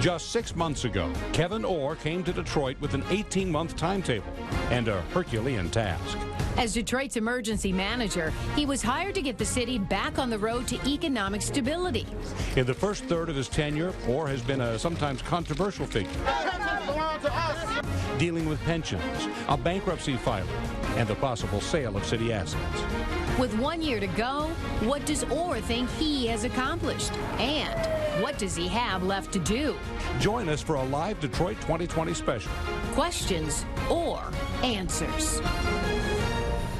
Just 6 months ago, Kevin Orr came to Detroit with an 18-month timetable and a Herculean task. As Detroit's emergency manager, he was hired to get the city back on the road to economic stability. In the first third of his tenure, Orr has been a sometimes controversial figure, dealing with pensions, a bankruptcy filing, and the possible sale of city assets. With 1 year to go, what does Orr think he has accomplished? And what does he have left to do? Join us for a live Detroit 2020 special. Questions or answers.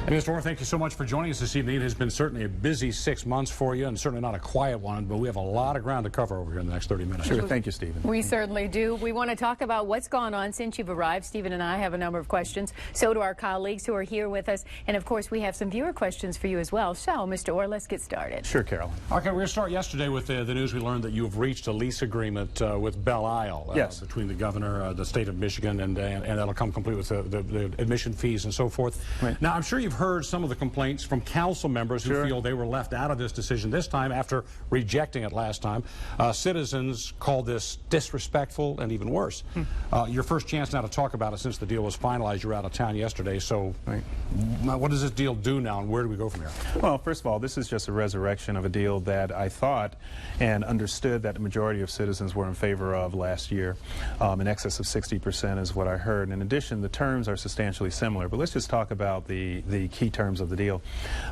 And Mr. Orr, thank you so much for joining us this evening. It has been certainly a busy 6 months for you, and certainly not a quiet one, but we have a lot of ground to cover over here in the next 30 minutes. Sure. Thank you, Stephen. We certainly do. We want to talk about what's gone on since you've arrived. Stephen and I have a number of questions. So do our colleagues who are here with us. And, of course, we have some viewer questions for you as well. So, Mr. Orr, let's get started. Sure, Carolyn. Okay, we're going to start yesterday with the news we learned that you have reached a lease agreement with Belle yes. between the governor, the state of Michigan, and that'll come complete with the admission fees and so forth. Right. Now, I'm sure you've heard some of the complaints from council members who Sure. feel they were left out of this decision this time after rejecting it last time. Citizens call this disrespectful and even worse. Your first chance now to talk about it since the deal was finalized. You were out of town yesterday, so right. What does this deal do now, and where do we go from here? Well, first of all, this is just a resurrection of a deal that I thought and understood that the majority of citizens were in favor of last year. In excess of 60% is what I heard. In addition, the terms are substantially similar, but let's just talk about the key terms of the deal.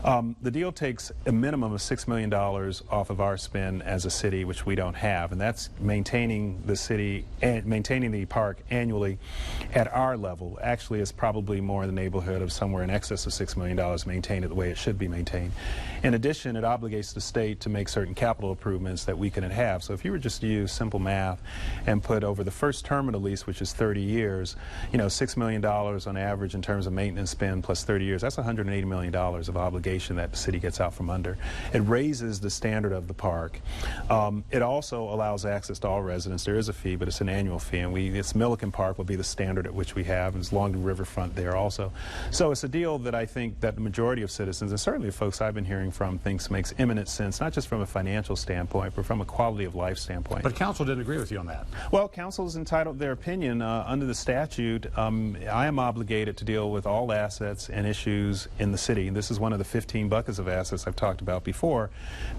The deal takes a minimum of $6 million off of our spend as a city, which we don't have, and that's maintaining the city and maintaining the park annually at our level. Actually, it's probably more in the neighborhood of somewhere in excess of $6 million maintained it the way it should be maintained. In addition, it obligates the state to make certain capital improvements that we couldn't have. So if you were just to use simple math and put over the first term of the lease, which is 30 years, you know, $6 million on average in terms of maintenance spend plus 30 years, that's $180 million of obligation that the city gets out from under. It raises the standard of the park. It also allows access to all residents. There is a fee, but it's an annual fee, and it's Milliken Park will be the standard at which we have, and it's along the riverfront there also. So it's a deal that I think that the majority of citizens, and certainly the folks I've been hearing from, thinks makes imminent sense, not just from a financial standpoint, but from a quality of life standpoint. But council didn't agree with you on that. Well, council is entitled to their opinion. Under the statute, I am obligated to deal with all assets and issues in the city. And this is one of the 15 buckets of assets I've talked about before,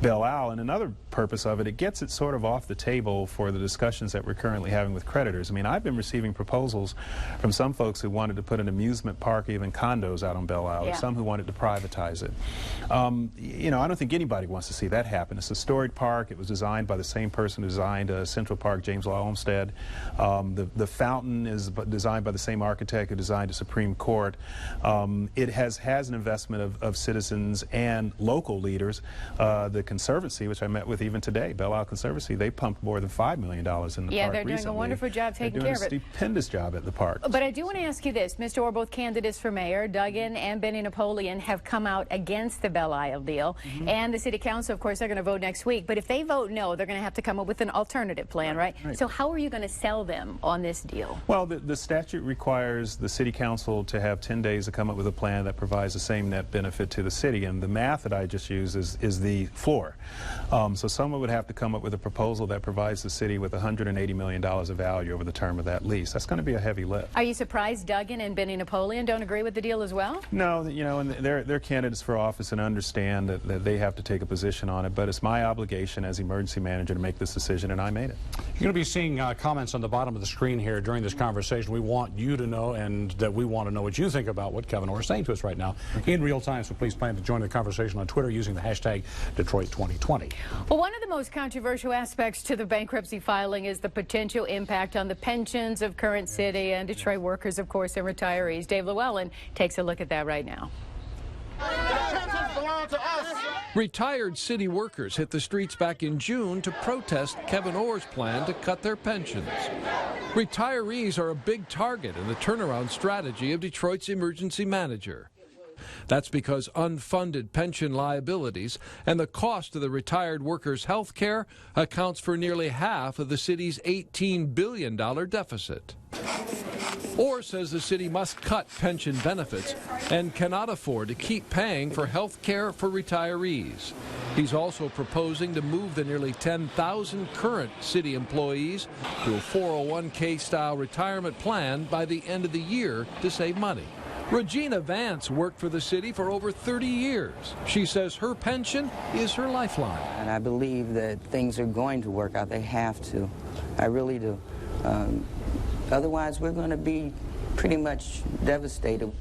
Belle. And another purpose of it, it gets it sort of off the table for the discussions that we're currently having with creditors. I mean, I've been receiving proposals from some folks who wanted to put an amusement park, even condos out on Belle, Yeah. some who wanted to privatize it. You know, I don't think anybody wants to see that happen. It's a storied park. It was designed by the same person who designed Central Park, James Law Olmsted. The fountain is designed by the same architect who designed the Supreme Court. It has an investment of citizens and local leaders. The Conservancy, which I met with even today, Belle Conservancy, they pumped more than $5 million in the park recently. Yeah, they're doing a wonderful job taking care of it. They're doing a stupendous job at the park. But I do want to ask you this. Mr. Orr, both candidates for mayor, Duggan and Benny Napoleon, have come out against the Belle Isle deal. And the city council, of course, they're going to vote next week. But if they vote no, they're going to have to come up with an alternative plan, right? So how are you going to sell them on this deal? Well, the statute requires the city council to have 10 days to come up with a plan that provides the same net benefit to the city. And the math that I just used is the floor. So someone would have to come up with a proposal that provides the city with $180 million of value over the term of that lease. That's going to be a heavy lift. Are you surprised Duggan and Benny Napoleon don't agree with the deal as well? No, you know, and they're candidates for office and understand that they have to take a position on it, but it's my obligation as emergency manager to make this decision, and I made it. You're going to be seeing comments on the bottom of the screen here during this conversation. We want you to know, and that we want to know what you think about what Kevin Orr is saying to us right now in real time, so please plan to join the conversation on Twitter using the hashtag Detroit2020. Well, one of the most controversial aspects to the bankruptcy filing is the potential impact on the pensions of current city and Detroit workers, of course, and retirees. Dave Llewellyn takes a look at that right now. Retired city workers hit the streets back in June to protest Kevin Orr's plan to cut their pensions. Retirees are a big target in the turnaround strategy of Detroit's emergency manager. That's because unfunded pension liabilities and the cost of the retired workers' health care accounts for nearly half of the city's $18 billion deficit. Orr says the city must cut pension benefits and cannot afford to keep paying for health care for retirees. He's also proposing to move the nearly 10,000 current city employees to a 401k-style retirement plan by the end of the year to save money. Regina Vance worked for the city for over 30 years. She says her pension is her lifeline. And I believe that things are going to work out. They have to. I really do. Otherwise, we're going to be pretty much devastated.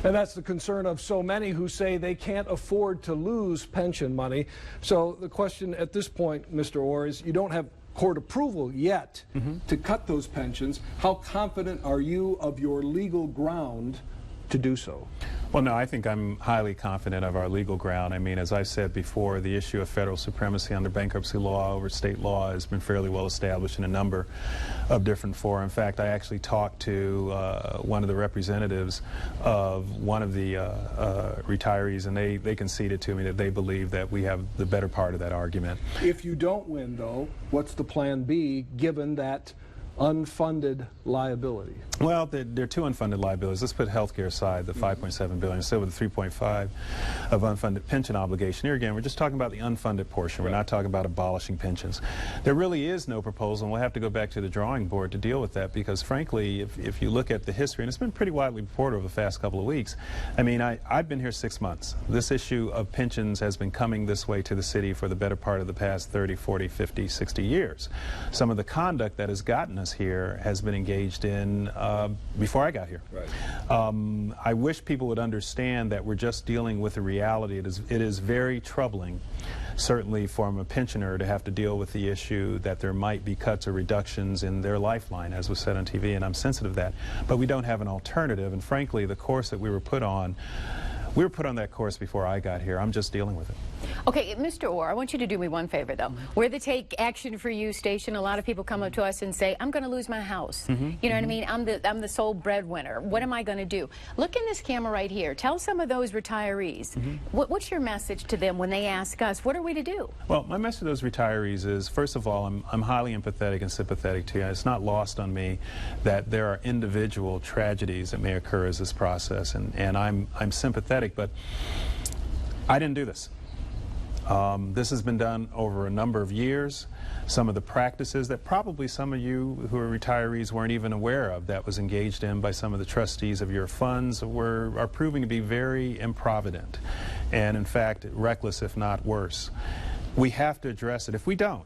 And that's the concern of so many who say they can't afford to lose pension money. So the question at this point, Mr. Orr, is you don't have court approval yet to cut those pensions. How confident are you of your legal ground to do so? Well, no, I think I'm highly confident of our legal ground. I mean, as I said before, the issue of federal supremacy under bankruptcy law over state law has been fairly well established in a number of different fora. In fact, I actually talked to one of the representatives of one of the retirees, and they conceded to me that they believe that we have the better part of that argument. If you don't win, though, what's the plan B given that unfunded liability? Well, there are two unfunded liabilities. Let's put health care aside, the $5.7 billion, instead with the $3.5 of unfunded pension obligation. Here again, we're just talking about the unfunded portion. We're not talking about abolishing pensions. There really is no proposal, and we'll have to go back to the drawing board to deal with that, because frankly, if you look at the history, and it's been pretty widely reported over the past couple of weeks, I mean, I've been here 6 months. This issue of pensions has been coming this way to the city for the better part of the past 30, 40, 50, 60 years. Some of the conduct that has gotten us here has been engaged in before I got here. Right. I wish people would understand that we're just dealing with the reality. It is very troubling, certainly from a pensioner, to have to deal with the issue that there might be cuts or reductions in their lifeline, as was said on TV, and I'm sensitive to that. But we don't have an alternative, and frankly, the course that we were put on that course before I got here. I'm just dealing with it. Okay, Mr. Orr, I want you to do me one favor, though. We're the Take Action for You station. A lot of people come up to us and say, I'm going to lose my house. You know what I mean? I'm the sole breadwinner. What am I going to do? Look in this camera right here. Tell some of those retirees, what's your message to them when they ask us, what are we to do? Well, my message to those retirees is, first of all, I'm highly empathetic and sympathetic to you. It's not lost on me that there are individual tragedies that may occur as this process, and I'm sympathetic, but I didn't do this. This has been done over a number of years. Some of the practices that probably some of you who are retirees weren't even aware of, that was engaged in by some of the trustees of your funds, are proving to be very improvident and, in fact, reckless, if not worse. We have to address it. If we don't,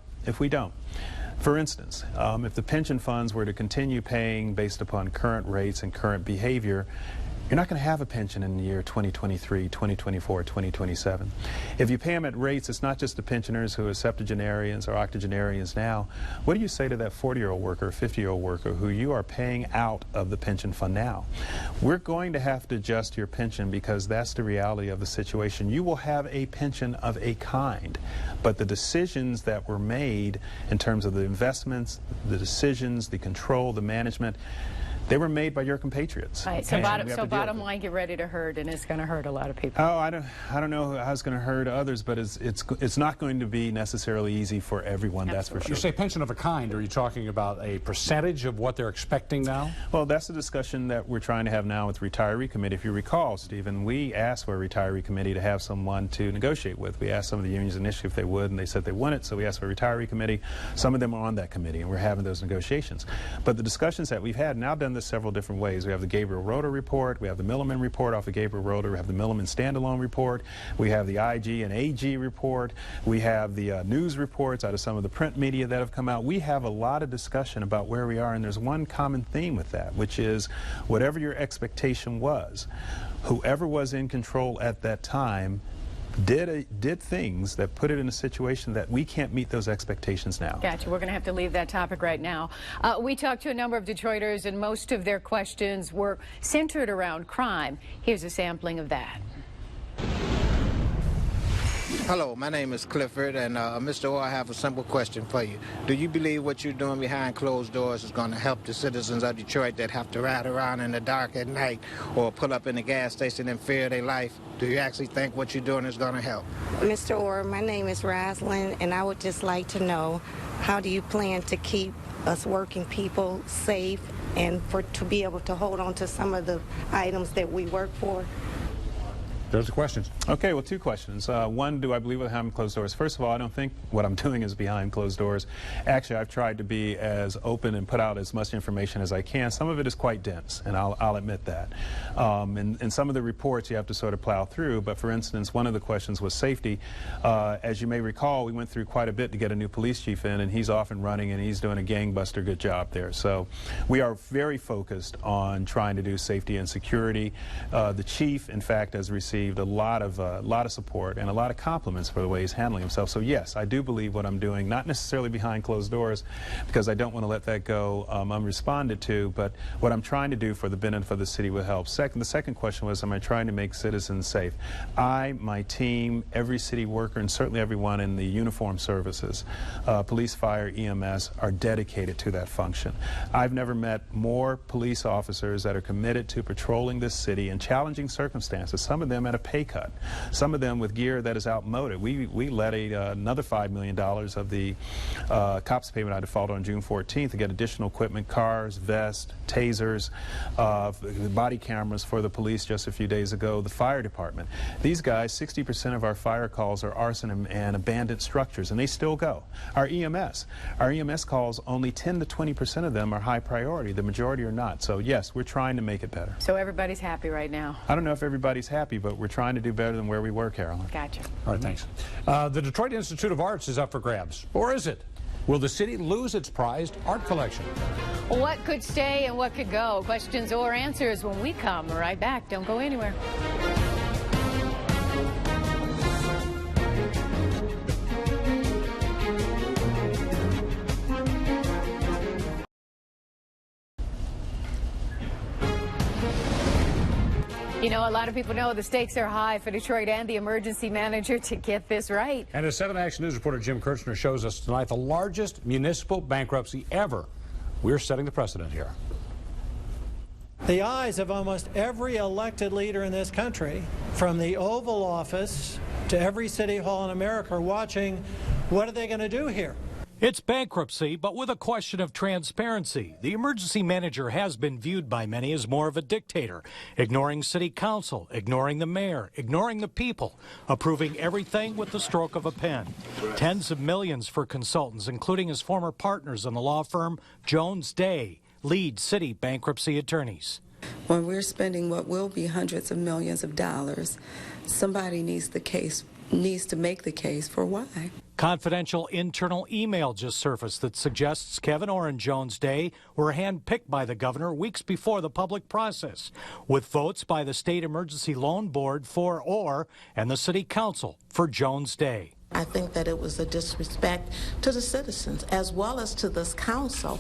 for instance, if the pension funds were to continue paying based upon current rates and current behavior, you're not going to have a pension in the year 2023, 2024, 2027. If you pay them at rates, it's not just the pensioners who are septuagenarians or octogenarians now. What do you say to that 40-year-old worker, 50-year-old worker who you are paying out of the pension fund now? We're going to have to adjust your pension, because that's the reality of the situation. You will have a pension of a kind, but the decisions that were made in terms of the investments, the decisions, the control, the management, they were made by your compatriots. Right, so bottom line, get ready to hurt, and it's going to hurt a lot of people. Oh, I don't know how it's going to hurt others, but it's not going to be necessarily easy for everyone. Absolutely. That's for sure. You say pension of a kind. Are you talking about a percentage of what they're expecting now? Well, that's the discussion that we're trying to have now with the retiree committee. If you recall, Stephen, we asked for a retiree committee to have someone to negotiate with. We asked some of the unions initially if they would, and they said they wouldn't, so we asked for a retiree committee. Some of them are on that committee, and we're having those negotiations. But the discussions that we've had, now done this several different ways. We have the Gabriel Roeder report, we have the Milliman report off of Gabriel Roeder, we have the Milliman standalone report, we have the IG and AG report, we have the news reports out of some of the print media that have come out. We have a lot of discussion about where we are, and there's one common theme with that, which is whatever your expectation was, whoever was in control at that time did things that put it in a situation that we can't meet those expectations now. Gotcha. We're going to have to leave that topic right now. We talked to a number of Detroiters, and most of their questions were centered around crime. Here's a sampling of that. Hello, my name is Clifford, and Mr. Orr, I have a simple question for you. Do you believe what you're doing behind closed doors is going to help the citizens of Detroit that have to ride around in the dark at night or pull up in the gas station in fear of their life? Do you actually think what you're doing is going to help? Mr. Orr, my name is Roslyn, and I would just like to know, how do you plan to keep us working people safe and to be able to hold on to some of the items that we work for? There's the questions. Okay, well, two questions. One, do I believe behind closed doors? First of all, I don't think what I'm doing is behind closed doors. Actually, I've tried to be as open and put out as much information as I can. Some of it is quite dense, and I'll admit that. And some of the reports you have to sort of plow through, but for instance, one of the questions was safety. As you may recall, we went through quite a bit to get a new police chief in, and he's off and running, and he's doing a gangbuster good job there. So we are very focused on trying to do safety and security. The chief, in fact, has received a lot of support and a lot of compliments for the way he's handling himself. So yes, I do believe what I'm doing, not necessarily behind closed doors, because I don't want to let that go unresponded to, but what I'm trying to do for the benefit of the city will help. The second question was, am I trying to make citizens safe? I, my team, every city worker, and certainly everyone in the uniformed services, police, fire, EMS, are dedicated to that function. I've never met more police officers that are committed to patrolling this city in challenging circumstances, some of them at a pay cut, some of them with gear that is outmoded. We let another $5 million of the cops payment I defaulted on June 14th to get additional equipment, cars, vests, tasers, body cameras for the police just a few days ago, the fire department. These guys, 60% of our fire calls are arson and abandoned structures, and they still go. Our EMS calls, only 10 to 20% of them are high priority. The majority are not. So yes, we're trying to make it better. So everybody's happy right now? I don't know if everybody's happy, but we're trying to do better than where we were, Carolyn. Gotcha. All right, thanks. The Detroit Institute of Arts is up for grabs. Or is it? Will the city lose its prized art collection? What could stay and what could go? Questions or answers when we come right back. Don't go anywhere. You know, a lot of people know the stakes are high for Detroit and the emergency manager to get this right. And as 7 Action News reporter Jim Kirchner shows us tonight, the largest municipal bankruptcy ever. We're setting the precedent here. The eyes of almost every elected leader in this country, from the Oval Office to every city hall in America, are watching, what are they going to do here? It's bankruptcy, but with a question of transparency. The emergency manager has been viewed by many as more of a dictator, ignoring city council, ignoring the mayor, ignoring the people, approving everything with the stroke of a pen. Tens of millions for consultants, including his former partners in the law firm Jones Day, lead city bankruptcy attorneys. When we're spending what will be hundreds of millions of dollars, somebody needs to make the case for why. Confidential internal email just surfaced that suggests Kevin Orr and Jones Day were handpicked by the governor weeks before the public process, with votes by the State Emergency Loan Board for Orr and the City Council for Jones Day. I think that it was a disrespect to the citizens as well as to this council.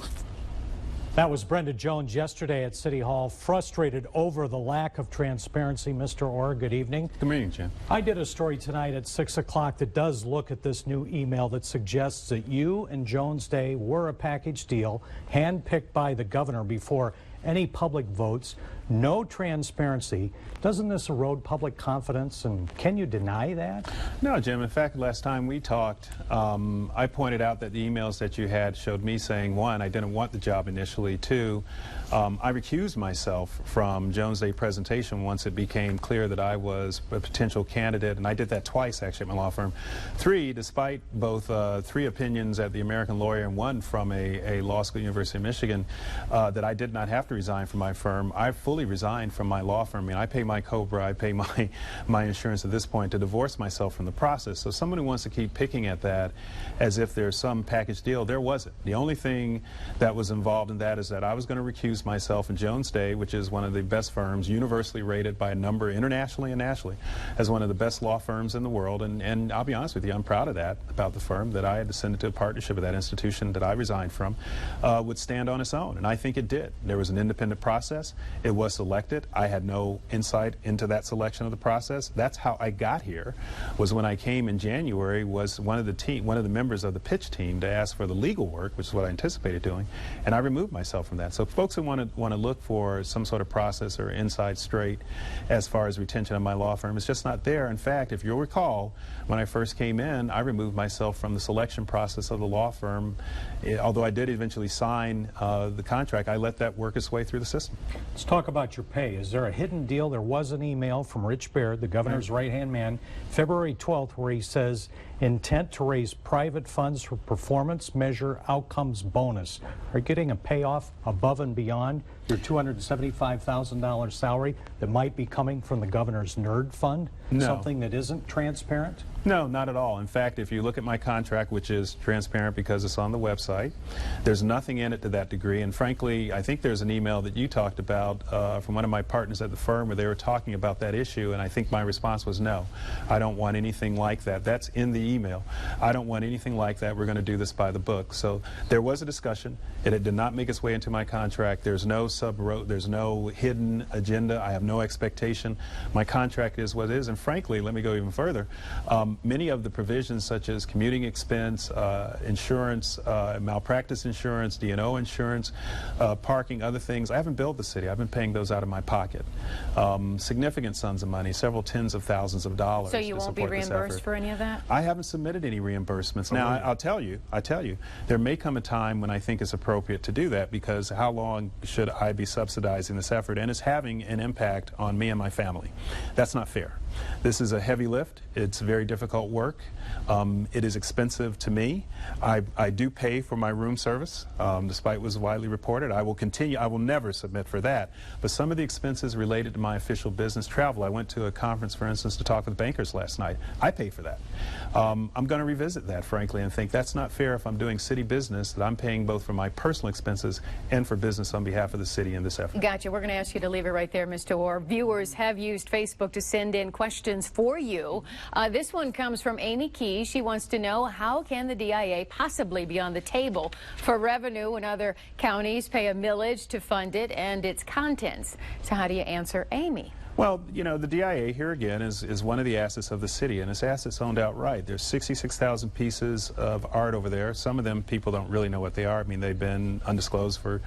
That was Brenda Jones yesterday at City Hall, frustrated over the lack of transparency. Mr. Orr, good evening. Good evening, Jim. I did a story tonight at 6 o'clock that does look at this new email that suggests that you and Jones Day were a package deal, handpicked by the governor before any public votes, no transparency. Doesn't this erode public confidence, and can you deny that? No, Jim. In fact, last time we talked, I pointed out that the emails that you had showed me saying, one, I didn't want the job initially, two, I recused myself from Jones Day presentation once it became clear that I was a potential candidate, and I did that twice actually at my law firm. Three, despite both three opinions at the American Lawyer and one from a law school, University of Michigan, that I did not have to resign from my firm, I fully resigned from my law firm. I mean, I pay my COBRA, I pay my insurance at this point to divorce myself from the process. So someone who wants to keep picking at that as if there's some package deal, there wasn't. The only thing that was involved in that is that I was going to recuse myself in Jones Day, which is one of the best firms, universally rated by a number internationally and nationally as one of the best law firms in the world. And I'll be honest with you, I'm proud of that, about the firm, that I had descended to a partnership with that institution that I resigned from would stand on its own. And I think it did. There was an independent process. It was selected. I had no insight into that selection of the process. That's how I got here, was when I came in January, was one of the members of the pitch team to ask for the legal work, which is what I anticipated doing, and I removed myself from that. So folks who want to look for some sort of process or inside straight as far as retention of my law firm, it's just not there. In fact, if you'll recall, when I first came in, I removed myself from the selection process of the law firm although I did eventually sign the contract, I let that work its way through the system. Let's talk about your pay. Is there a hidden deal? There was an email from Rich Baird, the governor's right-hand man, February 12th, where he says, intent to raise private funds for performance measure outcomes bonus. Are you getting a payoff above and beyond your $275,000 salary that might be coming from the governor's nerd fund? No. Something that isn't transparent? No, not at all. In fact, if you look at my contract, which is transparent because it's on the website, there's nothing in it to that degree. And frankly, I think there's an email that you talked about from one of my partners at the firm where they were talking about that issue, and I think my response was no. I don't want anything like that. That's in the email. I don't want anything like that. We're going to do this by the book. So there was a discussion. It did not make its way into my contract. There's no there's no hidden agenda. I have no expectation. My contract is what it is. And frankly, let me go even further. Many of the provisions such as commuting expense, insurance, malpractice insurance, D&O insurance, parking, other things, I haven't billed the city. I've been paying those out of my pocket. Significant sums of money, several tens of thousands of dollars. So you won't be reimbursed for any of that? I haven't submitted any reimbursements. Now, I tell you, there may come a time when I think it's appropriate to do that, because how long should I be subsidizing this effort? And it's having an impact on me and my family. That's not fair. This is a heavy lift. It's very difficult work. It is expensive to me. I do pay for my room service, despite what was widely reported. I will continue. I will never submit for that. But some of the expenses related to my official business travel. I went to a conference, for instance, to talk with bankers last night. I pay for that. I'm going to revisit that, frankly, and think that's not fair if I'm doing city business, that I'm paying both for my personal expenses and for business on behalf of the city in this effort. Gotcha. We're going to ask you to leave it right there, Mr. Orr. Viewers have used Facebook to send in questions for you. This one comes from Amy Key. She wants to know, how can the DIA possibly be on the table for revenue when other counties pay a millage to fund it and its contents? So how do you answer Amy? Well, you know, the DIA here again is one of the assets of the city, and it's assets owned outright. There's 66,000 pieces of art over there. Some of them people don't really know what they are. I mean, they've been undisclosed for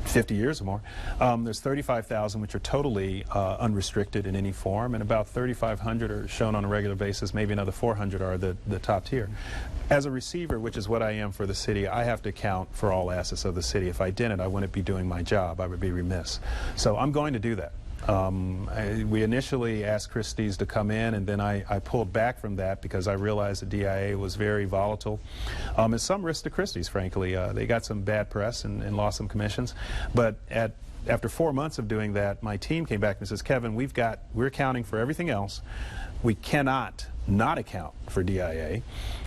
50 years or more. There's 35,000 which are totally unrestricted in any form, and about 3,500 are shown on a regular basis. Maybe another 400 are the top tier. As a receiver, which is what I am for the city, I have to account for all assets of the city. If I didn't, I wouldn't be doing my job. I would be remiss. So I'm going to do that. We initially asked Christie's to come in, and then I pulled back from that because I realized the DIA was very volatile. And some risk to Christie's, frankly. They got some bad press and lost some commissions. But after 4 months of doing that, my team came back and says, Kevin, we're accounting for everything else. We cannot not account for DIA.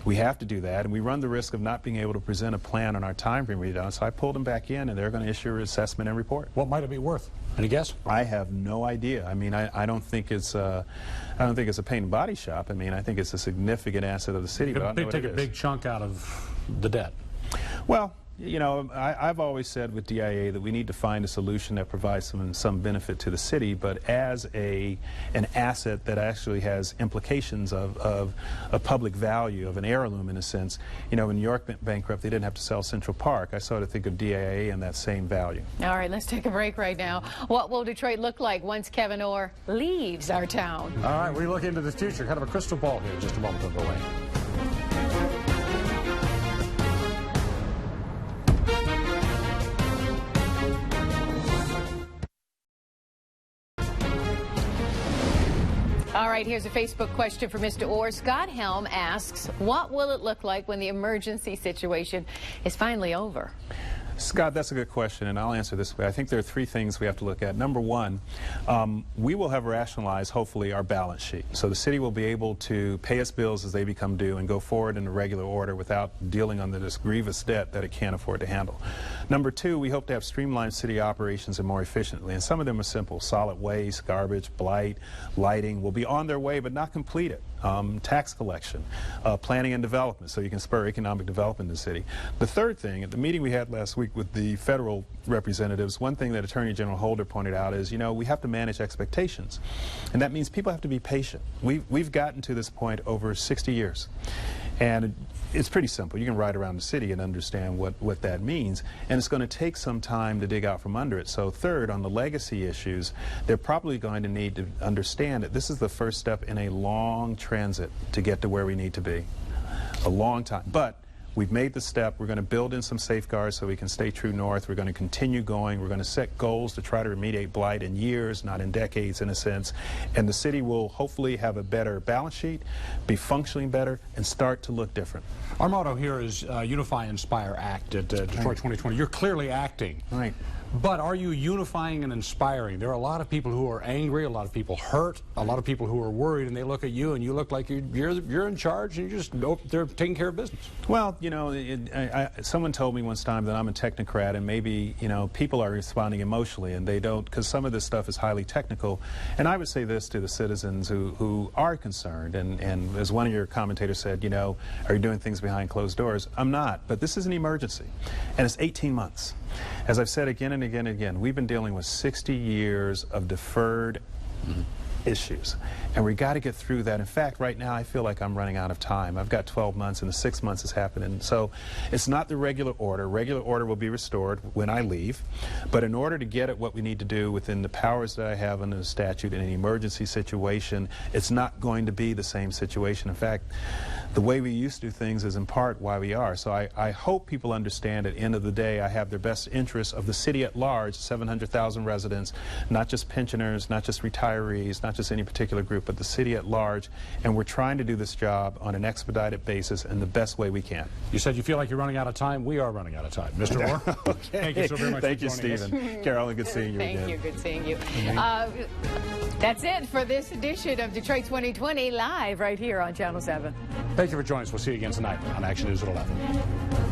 We have to do that, and we run the risk of not being able to present a plan on our time frame redone. So I pulled them back in, and they're going to issue an assessment and report. What might it be worth? Any guess? I have no idea. I mean, I don't think it's a paint and body shop. I mean, I think it's a significant asset of the city. But I don't know what it is. Take a big chunk out of the debt. Well, you know, I've always said with DIA that we need to find a solution that provides some benefit to the city, but as an asset that actually has implications of a public value, of an heirloom in a sense. You know, when New York went bankrupt, they didn't have to sell Central Park. I sort of think of DIA and that same value. All right, let's take a break right now. What will Detroit look like once Kevin Orr leaves our town? All right, we look into the future, kind of a crystal ball here in just a moment on the way. All right, here's a Facebook question for Mr. Orr. Scott Helm asks, what will it look like when the emergency situation is finally over? Scott, that's a good question, and I'll answer this way. I think there are three things we have to look at. Number one, we will have rationalized, hopefully, our balance sheet. So the city will be able to pay its bills as they become due and go forward in a regular order without dealing under this grievous debt that it can't afford to handle. Number two, we hope to have streamlined city operations and more efficiently, and some of them are simple. Solid waste, garbage, blight, lighting will be on their way but not completed. Tax collection, planning and development, so you can spur economic development in the city. The third thing, at the meeting we had last week with the federal representatives, one thing that Attorney General Holder pointed out is, you know, we have to manage expectations. And that means people have to be patient. We've gotten to this point over 60 years. And it's pretty simple. You can ride around the city and understand what that means. And it's going to take some time to dig out from under it. So third, on the legacy issues, they're probably going to need to understand that this is the first step in a long transit to get to where we need to be. A long time. But We've made the step. We're going to build in some safeguards so we can stay true north. We're going to continue going. We're going to set goals to try to remediate blight in years, not in decades, in a sense. And the city will hopefully have a better balance sheet, be functioning better, and start to look different. Our motto here is Unify, Inspire, Act at Detroit 2020. You're clearly acting. Right. But are you unifying and inspiring? There are a lot of people who are angry, a lot of people hurt, a lot of people who are worried, and they look at you and you look like you're in charge and you just know they're taking care of business. Well, you know, someone told me once time that I'm a technocrat, and maybe, you know, people are responding emotionally and they don't, because some of this stuff is highly technical. And I would say this to the citizens who are concerned, and as one of your commentators said, you know, are you doing things behind closed doors? I'm not, but this is an emergency, and it's 18 months. As I've said again and again and again, we've been dealing with 60 years of deferred issues, and we got to get through that. In fact, right now I feel like I'm running out of time. I've got 12 months and the 6 months is happening. So it's not the regular order. Regular order will be restored when I leave, but in order to get at what we need to do within the powers that I have under the statute in an emergency situation, it's not going to be the same situation. In fact, the way we used to do things is in part why we are. So I hope people understand at the end of the day I have their best interests of the city at large, 700,000 residents, not just pensioners, not just retirees, not just any particular group, but the city at large, and we're trying to do this job on an expedited basis in the best way we can. You said you feel like you're running out of time. We are running out of time. Mr. Orr, okay. Thank you so very much Thank for you, joining Stephen. Carolyn, good seeing you Thank again. you. Good seeing you. That's it for this edition of Detroit 2020 live right here on Channel 7. Thank you for joining us. We'll see you again tonight on Action News at 11.